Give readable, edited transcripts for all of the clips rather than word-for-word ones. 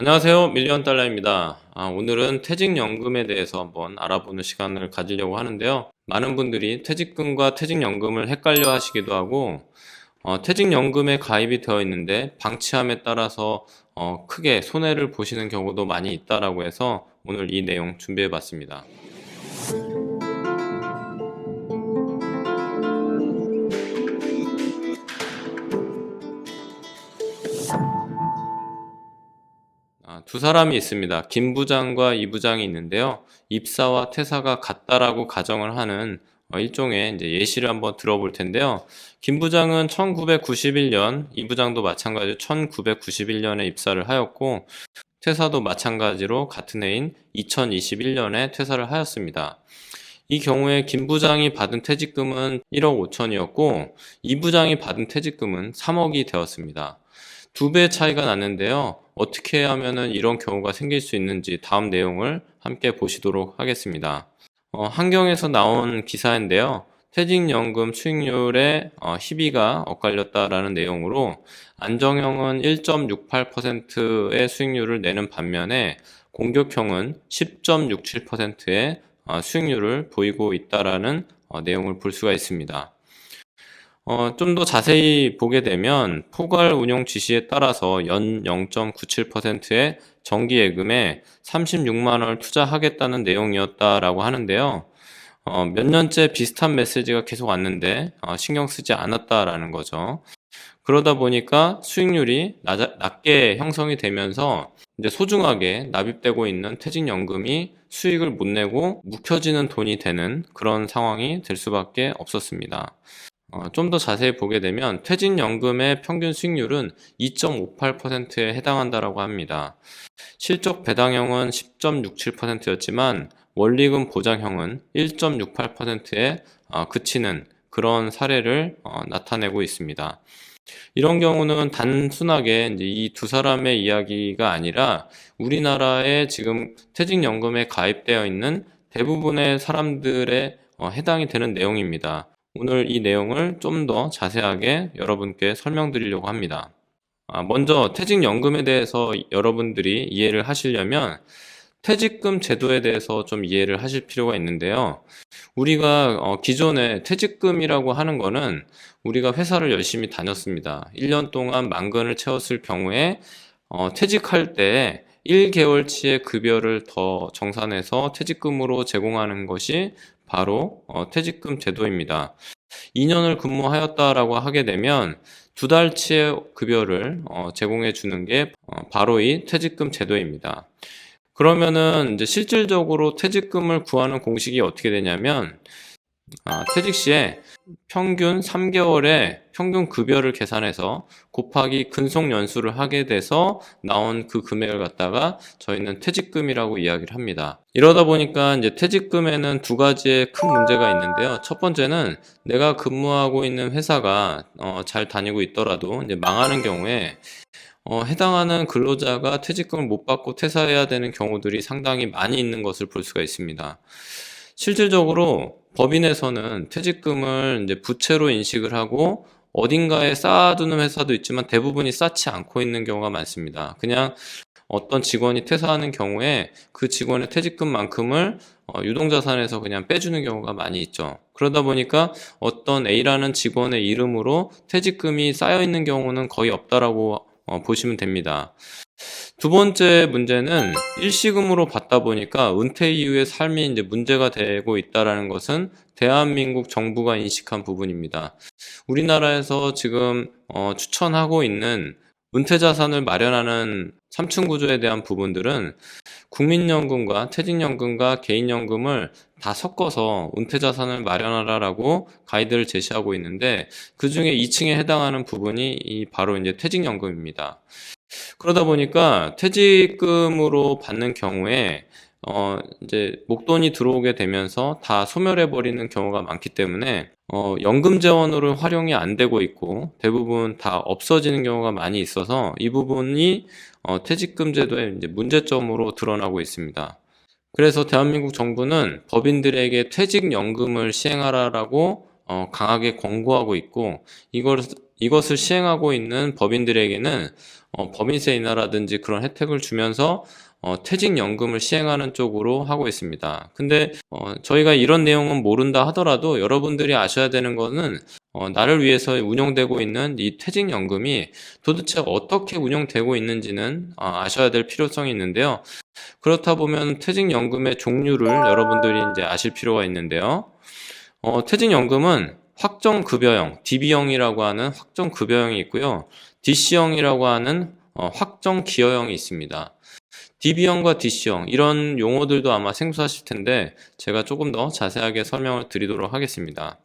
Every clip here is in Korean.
안녕하세요. 밀리언 달러입니다. 오늘은 퇴직연금에 대해서 한번 알아보는 시간을 가지려고 하는데요. 많은 분들이 퇴직금과 퇴직연금을 헷갈려 하시기도 하고, 퇴직연금에 가입이 되어 있는데 방치함에 따라서 크게 손해를 보시는 경우도 많이 있다라고 해서 오늘 이 내용 준비해 봤습니다. 두 사람이 있습니다. 김 부장과 이 부장이 있는데요. 입사와 퇴사가 같다라고 가정을 하는 일종의 이제 예시를 한번 들어볼 텐데요. 김 부장은 1991년, 이 부장도 마찬가지로 1991년에 입사를 하였고, 퇴사도 마찬가지로 같은 해인 2021년에 퇴사를 하였습니다. 이 경우에 김 부장이 받은 퇴직금은 1억 5천이었고, 이 부장이 받은 퇴직금은 3억이 되었습니다. 두 배 차이가 났는데요. 어떻게 하면은 이런 경우가 생길 수 있는지 다음 내용을 함께 보시도록 하겠습니다. 한경에서 나온 기사인데요. 퇴직연금 수익률에 희비가 엇갈렸다라는 내용으로 안정형은 1.68%의 수익률을 내는 반면에 공격형은 10.67%의 수익률을 보이고 있다라는 내용을 볼 수가 있습니다. 좀 더 자세히 보게 되면 포괄 운용 지시에 따라서 연 0.97%의 정기예금에 36만 원을 투자하겠다는 내용이었다라고 하는데요. 몇 년째 비슷한 메시지가 계속 왔는데 신경 쓰지 않았다라는 거죠. 그러다 보니까 수익률이 낮게 형성이 되면서 이제 소중하게 납입되고 있는 퇴직연금이 수익을 못 내고 묵혀지는 돈이 되는 그런 상황이 될 수밖에 없었습니다. 좀 더 자세히 보게 되면 퇴직연금의 평균 수익률은 2.58%에 해당한다라고 합니다. 실적 배당형은 10.67%였지만 원리금 보장형은 1.68%에 그치는 그런 사례를 나타내고 있습니다. 이런 경우는 단순하게 이제 이 두 사람의 이야기가 아니라 우리나라에 지금 퇴직연금에 가입되어 있는 대부분의 사람들의 해당이 되는 내용입니다. 오늘 이 내용을 좀 더 자세하게 여러분께 설명드리려고 합니다. 먼저 퇴직연금에 대해서 여러분들이 이해를 하시려면 퇴직금 제도에 대해서 좀 이해를 하실 필요가 있는데요. 우리가 기존에 퇴직금이라고 하는 거는 우리가 회사를 열심히 다녔습니다. 1년 동안 만근을 채웠을 경우에 퇴직할 때 1개월치의 급여를 더 정산해서 퇴직금으로 제공하는 것이 바로 퇴직금 제도입니다. 2년을 근무하였다라고 하게 되면 두 달치의 급여를 제공해 주는 게 바로 이 퇴직금 제도입니다. 그러면은 이제 실질적으로 퇴직금을 구하는 공식이 어떻게 되냐면 퇴직 시에 평균 3개월의 평균 급여를 계산해서 곱하기 근속 연수를 하게 돼서 나온 그 금액을 갖다가 저희는 퇴직금이라고 이야기를 합니다. 이러다 보니까 이제 퇴직금에는 두 가지의 큰 문제가 있는데요. 첫 번째는 내가 근무하고 있는 회사가 잘 다니고 있더라도 이제 망하는 경우에 해당하는 근로자가 퇴직금을 못 받고 퇴사해야 되는 경우들이 상당히 많이 있는 것을 볼 수가 있습니다. 실질적으로 법인에서는 퇴직금을 이제 부채로 인식을 하고 어딘가에 쌓아두는 회사도 있지만 대부분이 쌓지 않고 있는 경우가 많습니다. 그냥 어떤 직원이 퇴사하는 경우에 그 직원의 퇴직금만큼을 유동자산에서 그냥 빼주는 경우가 많이 있죠. 그러다 보니까 어떤 A라는 직원의 이름으로 퇴직금이 쌓여 있는 경우는 거의 없다라고 보시면 됩니다. 두 번째 문제는 일시금으로 받다 보니까 은퇴 이후의 삶이 이제 문제가 되고 있다라는 것은 대한민국 정부가 인식한 부분입니다. 우리나라에서 지금 추천하고 있는 은퇴 자산을 마련하는 3층 구조에 대한 부분들은 국민연금과 퇴직연금과 개인연금을 다 섞어서 은퇴 자산을 마련하라라고 가이드를 제시하고 있는데 그 중에 2층에 해당하는 부분이 바로 이제 퇴직연금입니다. 그러다 보니까 퇴직금으로 받는 경우에 이제 목돈이 들어오게 되면서 다 소멸해 버리는 경우가 많기 때문에 연금 재원으로 활용이 안 되고 있고 대부분 다 없어지는 경우가 많이 있어서 이 부분이 퇴직금 제도의 이제 문제점으로 드러나고 있습니다. 그래서 대한민국 정부는 법인들에게 퇴직연금을 시행하라라고 강하게 권고하고 있고 이것을 시행하고 있는 법인들에게는 법인세 인하라든지 그런 혜택을 주면서 퇴직연금을 시행하는 쪽으로 하고 있습니다. 근데 저희가 이런 내용은 모른다 하더라도 여러분들이 아셔야 되는 거는 나를 위해서 운영되고 있는 이 퇴직연금이 도대체 어떻게 운영되고 있는지는 아셔야 될 필요성이 있는데요. 그렇다 보면 퇴직연금의 종류를 여러분들이 이제 아실 필요가 있는데요. 퇴직연금은 확정급여형, DB형이라고 하는 확정급여형이 있고요. DC형이라고 하는 확정기여형이 있습니다. DB형과 DC형 이런 용어들도 아마 생소하실 텐데 제가 조금 더 자세하게 설명을 드리도록 하겠습니다.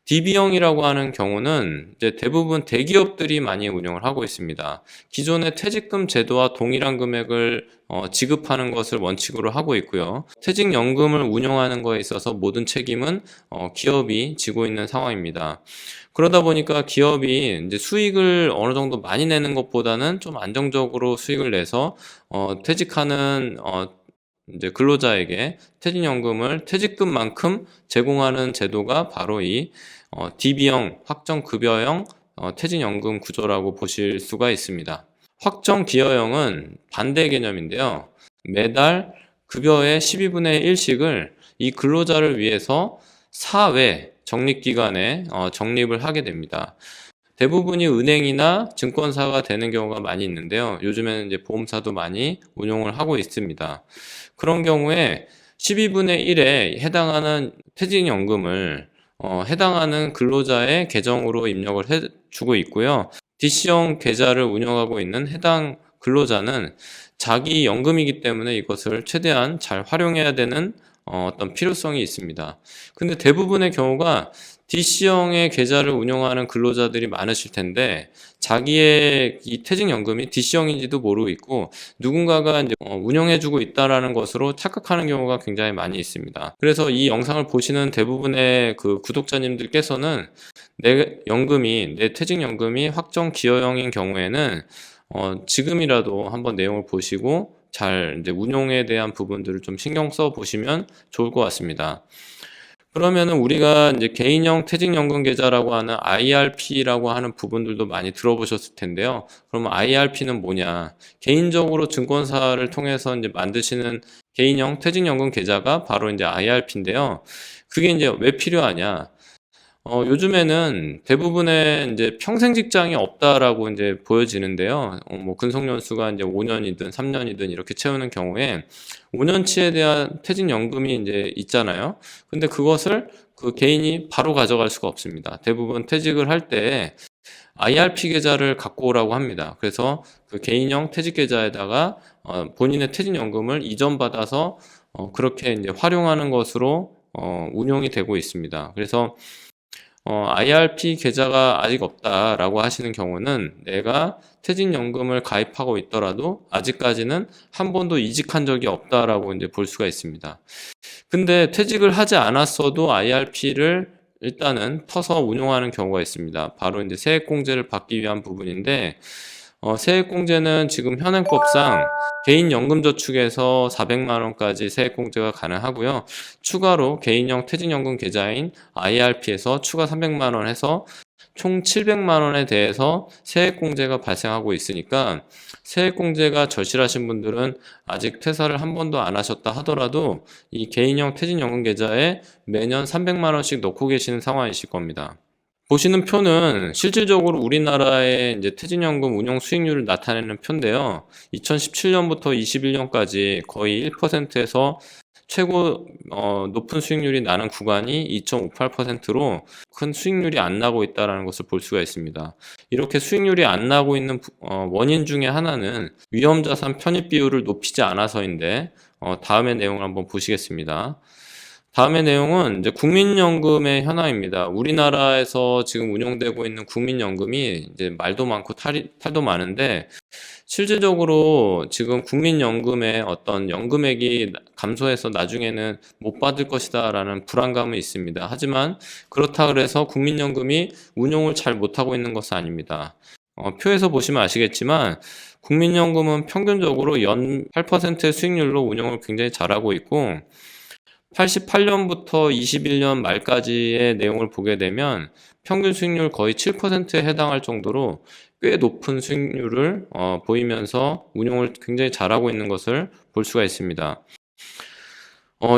DB형이라고 하는 경우는 이제 대부분 대기업들이 많이 운영을 하고 있습니다. 기존의 퇴직금 제도와 동일한 금액을 지급하는 것을 원칙으로 하고 있고요. 퇴직연금을 운영하는 것에 있어서 모든 책임은 기업이 지고 있는 상황입니다. 그러다 보니까 기업이 이제 수익을 어느 정도 많이 내는 것보다는 좀 안정적으로 수익을 내서 퇴직하는 이제 근로자에게 퇴직연금을 퇴직금만큼 제공하는 제도가 바로 이 DB형 확정급여형 퇴직연금 구조라고 보실 수가 있습니다. 확정기여형은 반대 개념인데요. 매달 급여의 12분의 1씩을 이 근로자를 위해서 사회 적립기관에 적립을 하게 됩니다. 대부분이 은행이나 증권사가 되는 경우가 많이 있는데요. 요즘에는 이제 보험사도 많이 운용을 하고 있습니다. 그런 경우에 12분의 1에 해당하는 퇴직연금을 해당하는 근로자의 계정으로 입력을 해주고 있고요. DC형 계좌를 운영하고 있는 해당 근로자는 자기 연금이기 때문에 이것을 최대한 잘 활용해야 되는 어떤 필요성이 있습니다. 근데 대부분의 경우가 DC형의 계좌를 운영하는 근로자들이 많으실 텐데 자기의 이 퇴직연금이 DC형인지도 모르고 있고 누군가가 이제 운영해주고 있다라는 것으로 착각하는 경우가 굉장히 많이 있습니다. 그래서 이 영상을 보시는 대부분의 그 구독자님들께서는 내 퇴직연금이 확정기여형인 경우에는 지금이라도 한번 내용을 보시고 잘 이제 운용에 대한 부분들을 좀 신경 써 보시면 좋을 것 같습니다. 그러면은 우리가 이제 개인형 퇴직연금 계좌라고 하는 IRP라고 하는 부분들도 많이 들어보셨을 텐데요. 그러면 IRP는 뭐냐? 개인적으로 증권사를 통해서 이제 만드시는 개인형 퇴직연금 계좌가 바로 이제 IRP인데요. 그게 이제 왜 필요하냐? 요즘에는 대부분의 이제 평생 직장이 없다라고 이제 보여지는데요. 뭐 근속연수가 이제 5년이든 3년이든 이렇게 채우는 경우에 5년치에 대한 퇴직연금이 이제 있잖아요. 근데 그것을 그 개인이 바로 가져갈 수가 없습니다. 대부분 퇴직을 할 때 IRP 계좌를 갖고 오라고 합니다. 그래서 그 개인형 퇴직 계좌에다가 본인의 퇴직연금을 이전받아서 그렇게 이제 활용하는 것으로 운용이 되고 있습니다. 그래서 IRP 계좌가 아직 없다라고 하시는 경우는 내가 퇴직연금을 가입하고 있더라도 아직까지는 한 번도 이직한 적이 없다라고 이제 볼 수가 있습니다. 근데 퇴직을 하지 않았어도 IRP를 일단은 터서 운용하는 경우가 있습니다. 바로 이제 세액공제를 받기 위한 부분인데, 세액공제는 지금 현행법상 개인연금저축에서 400만 원까지 세액공제가 가능하고요. 추가로 개인형 퇴직연금 계좌인 IRP에서 추가 300만 원 해서 총 700만 원에 대해서 세액공제가 발생하고 있으니까 세액공제가 절실하신 분들은 아직 퇴사를 한 번도 안 하셨다 하더라도 이 개인형 퇴직연금 계좌에 매년 300만 원씩 넣고 계시는 상황이실 겁니다. 보시는 표는 실질적으로 우리나라의 이제 퇴직연금 운용 수익률을 나타내는 표인데요. 2017년부터 21년까지 거의 1%에서 최고 높은 수익률이 나는 구간이 2.58%로 큰 수익률이 안 나고 있다는 것을 볼 수가 있습니다. 이렇게 수익률이 안 나고 있는 원인 중에 하나는 위험자산 편입 비율을 높이지 않아서인데 다음의 내용을 한번 보시겠습니다. 다음의 내용은 이제 국민연금의 현황입니다. 우리나라에서 지금 운영되고 있는 국민연금이 이제 말도 많고 탈도 많은데 실질적으로 지금 국민연금의 어떤 연금액이 감소해서 나중에는 못 받을 것이다라는 불안감은 있습니다. 하지만 그렇다 그래서 국민연금이 운용을 잘 못하고 있는 것은 아닙니다. 표에서 보시면 아시겠지만 국민연금은 평균적으로 연 8%의 수익률로 운영을 굉장히 잘하고 있고 88년부터 21년 말까지의 내용을 보게 되면 평균 수익률 거의 7%에 해당할 정도로 꽤 높은 수익률을 보이면서 운용을 굉장히 잘하고 있는 것을 볼 수가 있습니다.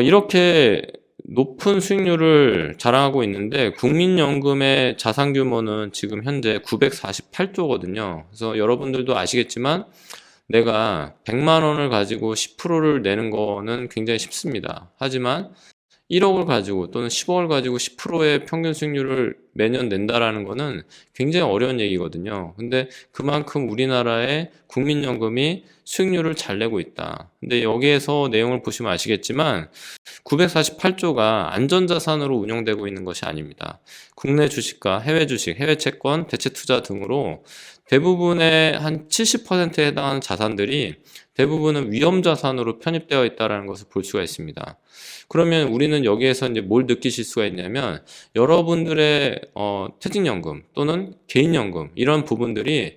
이렇게 높은 수익률을 자랑하고 있는데 국민연금의 자산 규모는 지금 현재 948조거든요. 그래서 여러분들도 아시겠지만 내가 100만 원을 가지고 10%를 내는 거는 굉장히 쉽습니다. 하지만 1억을 가지고 또는 10억을 가지고 10%의 평균 수익률을 매년 낸다라는 거는 굉장히 어려운 얘기거든요. 근데 그만큼 우리나라의 국민연금이 수익률을 잘 내고 있다. 근데 여기에서 내용을 보시면 아시겠지만 948조가 안전자산으로 운영되고 있는 것이 아닙니다. 국내 주식과 해외 주식, 해외 채권, 대체 투자 등으로 대부분의 한 70%에 해당하는 자산들이 대부분은 위험자산으로 편입되어 있다는 것을 볼 수가 있습니다. 그러면 우리는 여기에서 이제 뭘 느끼실 수가 있냐면 여러분들의 퇴직연금 또는 개인연금 이런 부분들이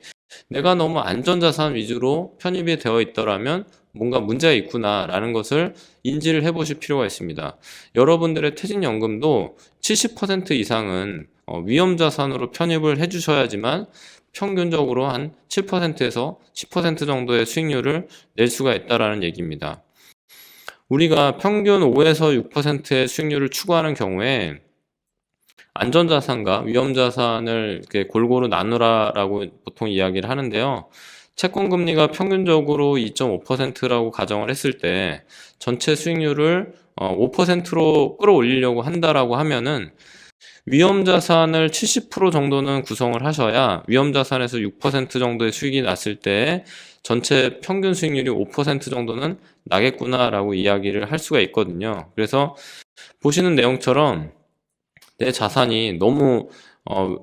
내가 너무 안전자산 위주로 편입이 되어 있더라면 뭔가 문제가 있구나라는 것을 인지를 해보실 필요가 있습니다. 여러분들의 퇴직연금도 70% 이상은 위험자산으로 편입을 해주셔야지만 평균적으로 한 7%에서 10% 정도의 수익률을 낼 수가 있다라는 얘기입니다. 우리가 평균 5에서 6%의 수익률을 추구하는 경우에 안전자산과 위험자산을 이렇게 골고루 나누라라고 보통 이야기를 하는데요. 채권금리가 평균적으로 2.5%라고 가정을 했을 때 전체 수익률을 5%로 끌어올리려고 한다라고 하면은 위험자산을 70% 정도는 구성을 하셔야 위험자산에서 6% 정도의 수익이 났을 때 전체 평균 수익률이 5% 정도는 나겠구나라고 이야기를 할 수가 있거든요. 그래서 보시는 내용처럼 내 자산이 너무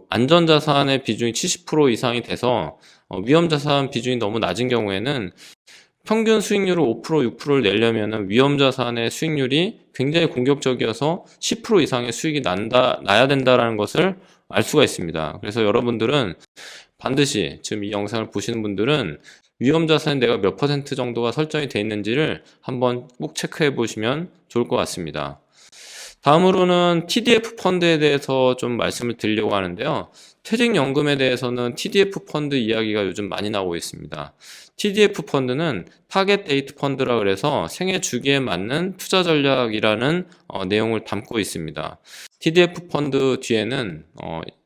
안전자산의 비중이 70% 이상이 돼서 위험자산 비중이 너무 낮은 경우에는 평균 수익률을 5%, 6%를 내려면 위험자산의 수익률이 굉장히 공격적이어서 10% 이상의 수익이 나야 된다는 것을 알 수가 있습니다. 그래서 여러분들은 반드시 지금 이 영상을 보시는 분들은 위험자산이 내가 몇 퍼센트 정도가 설정이 되어 있는지를 한번 꼭 체크해 보시면 좋을 것 같습니다. 다음으로는 TDF 펀드에 대해서 좀 말씀을 드리려고 하는데요. 퇴직연금에 대해서는 TDF 펀드 이야기가 요즘 많이 나오고 있습니다. TDF 펀드는 타겟 데이트 펀드라 그래서 생애 주기에 맞는 투자 전략이라는 내용을 담고 있습니다. TDF 펀드 뒤에는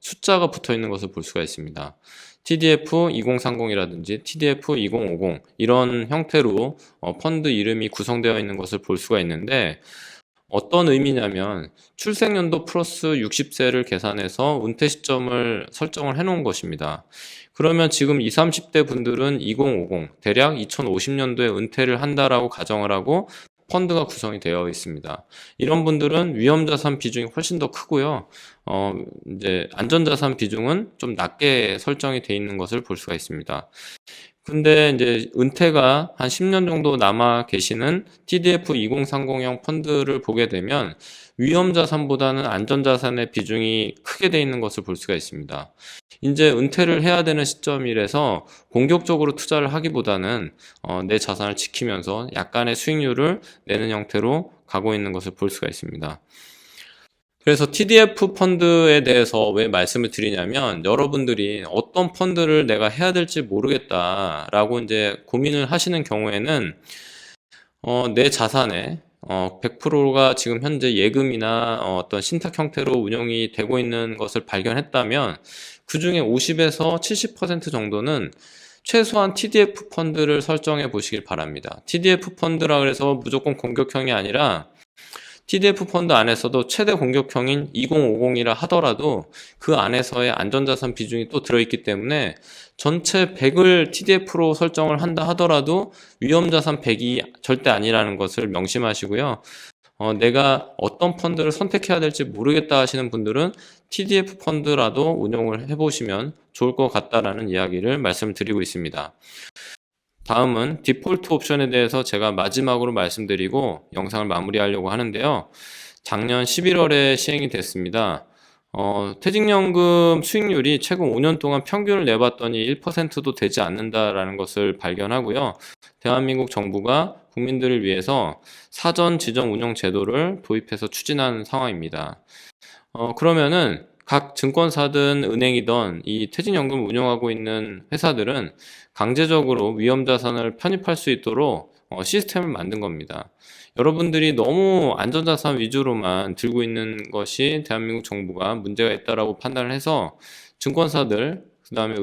숫자가 붙어 있는 것을 볼 수가 있습니다. TDF 2030이라든지 TDF 2050 이런 형태로 펀드 이름이 구성되어 있는 것을 볼 수가 있는데 어떤 의미냐면 출생연도 플러스 60세를 계산해서 은퇴 시점을 설정을 해 놓은 것입니다. 그러면 지금 20, 30대 분들은 2050, 대략 2050년도에 은퇴를 한다라고 가정을 하고 펀드가 구성이 되어 있습니다. 이런 분들은 위험자산 비중이 훨씬 더 크고요. 이제 안전자산 비중은 좀 낮게 설정이 되어 있는 것을 볼 수가 있습니다. 근데 이제 은퇴가 한 10년 정도 남아 계시는 TDF 2030형 펀드를 보게 되면 위험자산보다는 안전자산의 비중이 크게 돼 있는 것을 볼 수가 있습니다. 이제 은퇴를 해야 되는 시점이라서 공격적으로 투자를 하기보다는 내 자산을 지키면서 약간의 수익률을 내는 형태로 가고 있는 것을 볼 수가 있습니다. 그래서 TDF 펀드에 대해서 왜 말씀을 드리냐면 여러분들이 어떤 펀드를 내가 해야 될지 모르겠다라고 이제 고민을 하시는 경우에는 내 자산의 100%가 지금 현재 예금이나 어떤 신탁 형태로 운영이 되고 있는 것을 발견했다면 그 중에 50에서 70% 정도는 최소한 TDF 펀드를 설정해 보시길 바랍니다. TDF 펀드라 그래서 무조건 공격형이 아니라 TDF 펀드 안에서도 최대 공격형인 2050이라 하더라도 그 안에서의 안전자산 비중이 또 들어있기 때문에 전체 100을 TDF로 설정을 한다 하더라도 위험자산 100이 절대 아니라는 것을 명심하시고요. 내가 어떤 펀드를 선택해야 될지 모르겠다 하시는 분들은 TDF 펀드라도 운용을 해보시면 좋을 것 같다라는 이야기를 말씀드리고 있습니다. 다음은 디폴트 옵션에 대해서 제가 마지막으로 말씀드리고 영상을 마무리하려고 하는데요. 작년 11월에 시행이 됐습니다. 퇴직연금 수익률이 최근 5년 동안 평균을 내봤더니 1%도 되지 않는다라는 것을 발견하고요. 대한민국 정부가 국민들을 위해서 사전 지정 운영 제도를 도입해서 추진한 상황입니다. 그러면은 각 증권사든 은행이든 이 퇴직연금 운영하고 있는 회사들은 강제적으로 위험자산을 편입할 수 있도록 시스템을 만든 겁니다. 여러분들이 너무 안전자산 위주로만 들고 있는 것이 대한민국 정부가 문제가 있다라고 판단을 해서 증권사들, 그 다음에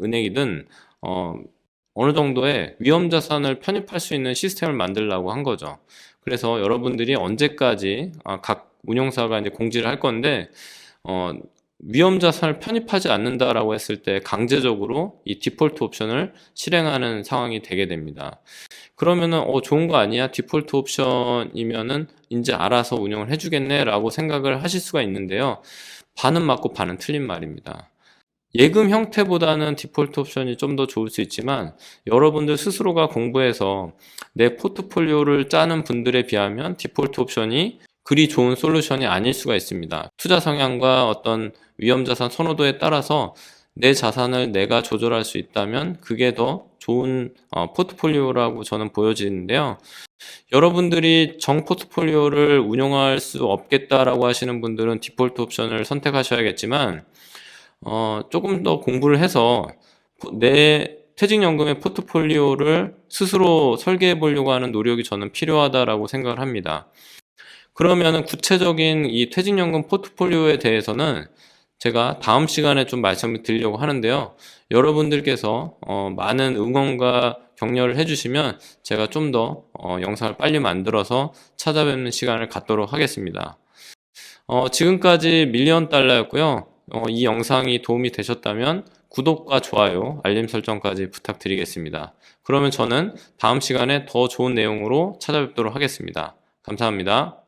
은행이든 어느 정도의 위험자산을 편입할 수 있는 시스템을 만들려고 한 거죠. 그래서 여러분들이 언제까지 각 운용사가 이제 공지를 할 건데 어, 위험자산을 편입하지 않는다라고 했을 때 강제적으로 이 디폴트 옵션을 실행하는 상황이 되게 됩니다. 그러면은 좋은 거 아니야? 디폴트 옵션이면은 이제 알아서 운영을 해주겠네 라고 생각을 하실 수가 있는데요. 반은 맞고 반은 틀린 말입니다. 예금 형태보다는 디폴트 옵션이 좀 더 좋을 수 있지만 여러분들 스스로가 공부해서 내 포트폴리오를 짜는 분들에 비하면 디폴트 옵션이 그리 좋은 솔루션이 아닐 수가 있습니다. 투자 성향과 어떤 위험자산 선호도에 따라서 내 자산을 내가 조절할 수 있다면 그게 더 좋은 포트폴리오라고 저는 보여지는데요. 여러분들이 정 포트폴리오를 운용할 수 없겠다라고 하시는 분들은 디폴트 옵션을 선택하셔야겠지만 조금 더 공부를 해서 내 퇴직연금의 포트폴리오를 스스로 설계해 보려고 하는 노력이 저는 필요하다라고 생각을 합니다. 그러면은 구체적인 이 퇴직연금 포트폴리오에 대해서는 제가 다음 시간에 좀 말씀을 드리려고 하는데요. 여러분들께서 많은 응원과 격려를 해주시면 제가 좀 더 영상을 빨리 만들어서 찾아뵙는 시간을 갖도록 하겠습니다. 지금까지 밀리언 달러였고요. 이 영상이 도움이 되셨다면 구독과 좋아요, 알림 설정까지 부탁드리겠습니다. 그러면 저는 다음 시간에 더 좋은 내용으로 찾아뵙도록 하겠습니다. 감사합니다.